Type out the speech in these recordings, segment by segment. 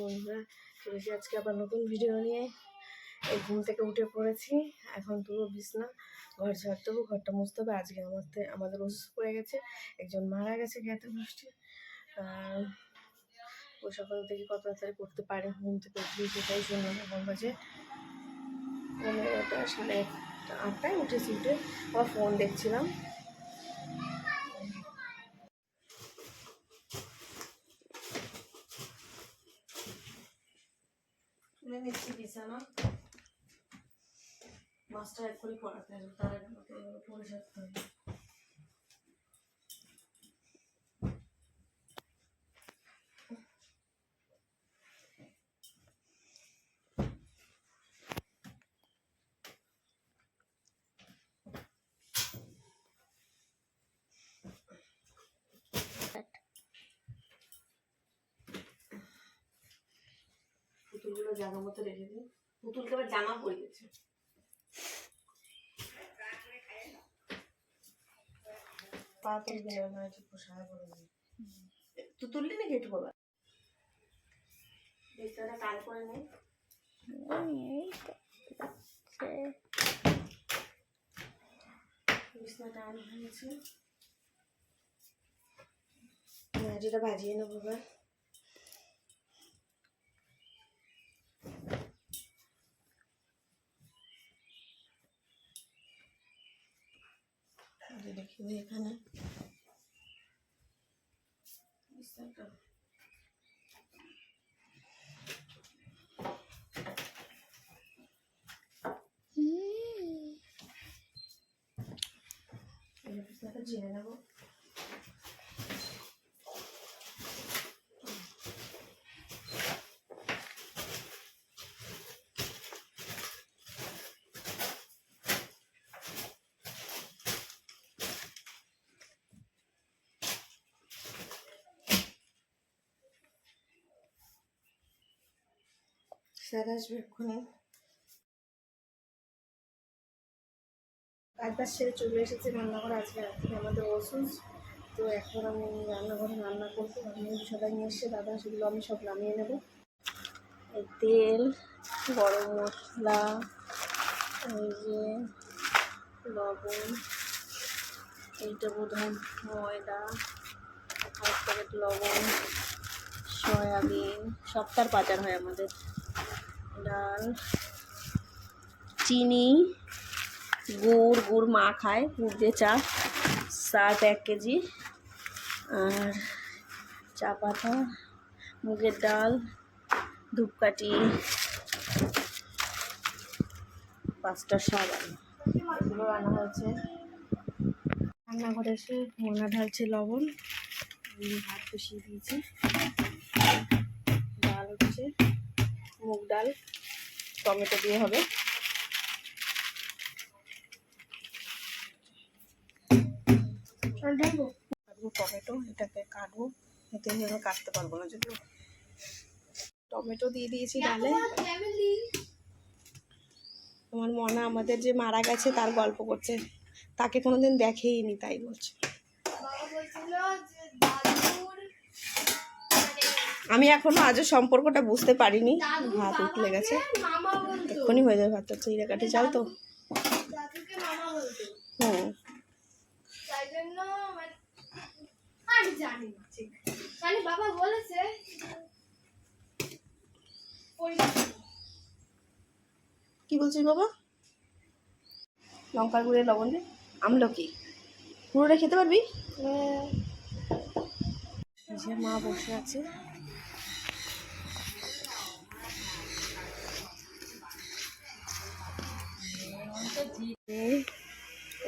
বন্ধুরা চলেছি আজকে আবার নতুন ভিডিও নিয়ে। এই ঘুম থেকে উঠে পড়েছি, এখন পুরো বিছনা ঘর ঝাড়তে হবে, ঘরটা মুছতে হবে। আজকে আমাদের অসুস্থ পড়ে গেছে, একজন মারা গেছে গ্যাতে বৃষ্টি। ও সকাল থেকে কত তাড়াতাড়ি করতে পারে, ঘুম থেকে উঠেছি তাই জন্য। এখন বাজে 15টা, 8:30টায় উঠেছি। উঠে আবার ফোন দেখছিলাম। তুলে নিচ্ছি বিছানা, মাছটা এক করে পড়াতে হবে, তার আগে আমাকে পরে সারতে হবে। পুতুলগুলো জায়গা মতো রেখে দিই, পুতুলকে আবার জামা পরিয়েছে। পা তুলবি না, একটু পোষায় করে দিই। তুই তুললি নাকি একটু বাবা? বিছানাটা কাল করে নেই। বিছনাটা আনা হয়েছে, যেটা ভাজিয়ে নেবো এবার। দেখি এখানে বিছনাটা বিছনাটা ঝেড়ে নেবো। স্যার আসবে এক্ষুনি। কাজবাজ সেরে চলে এসেছি রান্নাঘরে। আজকে রাত্রে আমাদের ওষুধ, তো এখন আমি রান্নাঘরে রান্না করবো। আমি সবাই নিয়ে এসছে, দাদা, সেগুলো আমি সব নামিয়ে নেবো। তেল, গরম মশলা, এই যে লবণ, এইটা বোধহয় ময়দা, 1 প্যাকেট লবণ, সয়াবিন, সবটার বাজার হয় আমাদের। ডাল, চিনি, গুড় মা খায়, গুড় দিয়ে চা 1 কেজি, আর চা পাতা, মুগের ডাল, ধূপকাঠি, 5টা সাবান, এগুলো আনা হয়েছে। রান্নাঘরে এসে মোনা ঢালছে লবণ, ভাত বসিয়ে দিয়েছি। ডাল হচ্ছে মুগ ডাল, টমেটো দিয়ে হবে। কাটবো টমেটো, এটাকে কাটবো, এতে আমি কাটতে পারবো না যদি। টমেটো দিয়ে দিয়েছি ডালে। তোমার মনা আমাদের যে মারা গেছে তার গল্প করছে, তাকে কোনোদিন দেখেইনি তাই বলছে। আমি এখনো আজও সম্পর্কটা বুঝতে পারিনি। ভাত উঠলে গেছে, এক্ষুনি হয়ে যাবে ভাতটা। চিড়ে কাঠি চাল তো। কি বলছিস বাবা? লঙ্কার গুঁড়ে লবণ দিয়ে আমলকি পুরোটা খেতে পারবি? যে মা বসে আছে,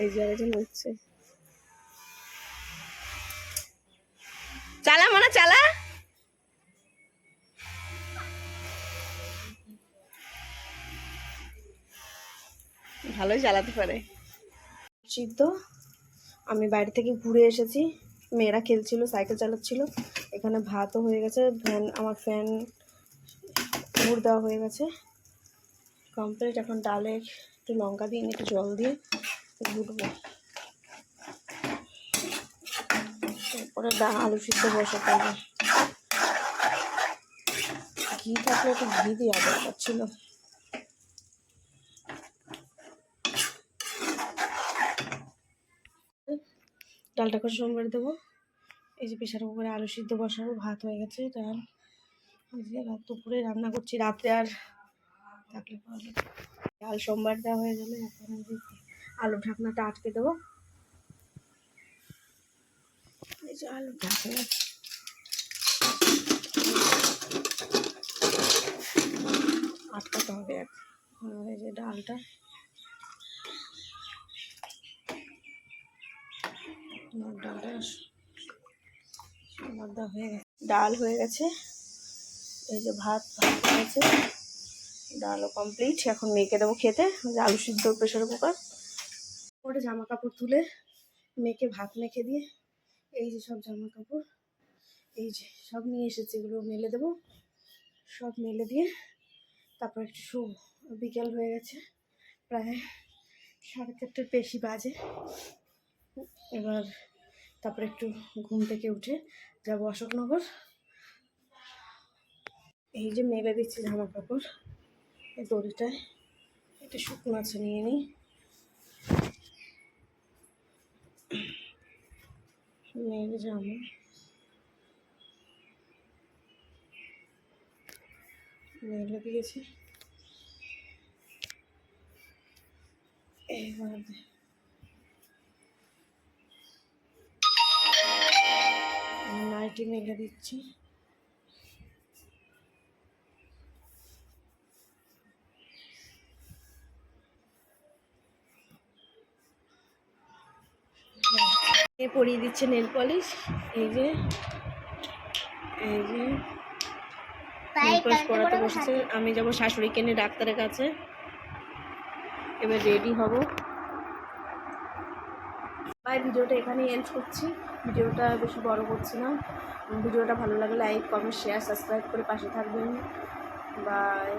এই জায়গাটা হচ্ছে। চালা মনে চালা, ভালোই চালাতে পারে। সিদ্ধ, আমি বাড়ি থেকে ঘুরে এসেছি, মেয়েরা খেলছিল, সাইকেল চালাচ্ছিল। এখানে ভাতও হয়ে গেছে, আমার ফ্যান গুড় দেওয়া হয়ে গেছে কমপ্লিট। এখন ডালে একটু লঙ্কা দিয়ে একটু জল দিয়ে ঘুটবো, তারপরে আলু সিদ্ধ বসাতে হবে। ঘি থাকলে একটু ঘি দিয়ে আদর করছিল। ডালটা করে সোমবার দেবো। এই যে প্রেশার কুকারে আলু সিদ্ধ বসাবো, ভাত হয়ে গেছে, ডাল রাত দুপুরে রান্না করছি, রাত্রে আর থাকলে পারলে ডাল সোমবার দেওয়া হয়ে গেলে এখন আলু ঢাকনাটা আটকে দেবো। এই যে আলু ঢাকনা আটকাতে হবে এখন। এই যে ডালটা ডালটা হয়ে গেছে, ডাল হয়ে গেছে। এই যে ভাত হয়ে গেছে, ডালও কমপ্লিট। এখন মেখে দেবো খেতে। আলু সিদ্ধ প্রেশার কুকার পরে জামা কাপড় তুলে মেখে ভাত মেখে দিয়ে, এই যে সব জামা কাপড় এই যে সব নিয়ে এসেছে, এগুলো মেলে দেবো। সব মেলে দিয়ে তারপর একটু বিকেল হয়ে গেছে, প্রায় 4:30 বেশি বাজে। এবার তারপরে একটু ঘুম থেকে উঠে যাবো অশোকনগর। এই যে মেলে দিচ্ছি জামা কাপড় এই দড়িটায়, একটু শুকনো আছে নিয়ে নিই। মেলে জামা মেলে দিয়েছি। এবার নাইটি মেলে দিচ্ছি। পরিয়ে দিচ্ছে নেল পলিশ। এই যে নেল পলিশ পরাতে বসেছে। আমি যাবো শাশুড়িকে নিয়ে ডাক্তারের কাছে। এবার রেডি হব। ভিডিওটা এখানেই এন্ড করছি। ভিডিওটা বেশি বড় করছি না। ভিডিওটা ভালো লাগলে লাইক, কমেন্ট, শেয়ার, সাবস্ক্রাইব করে পাশে থাকবেন। বাই।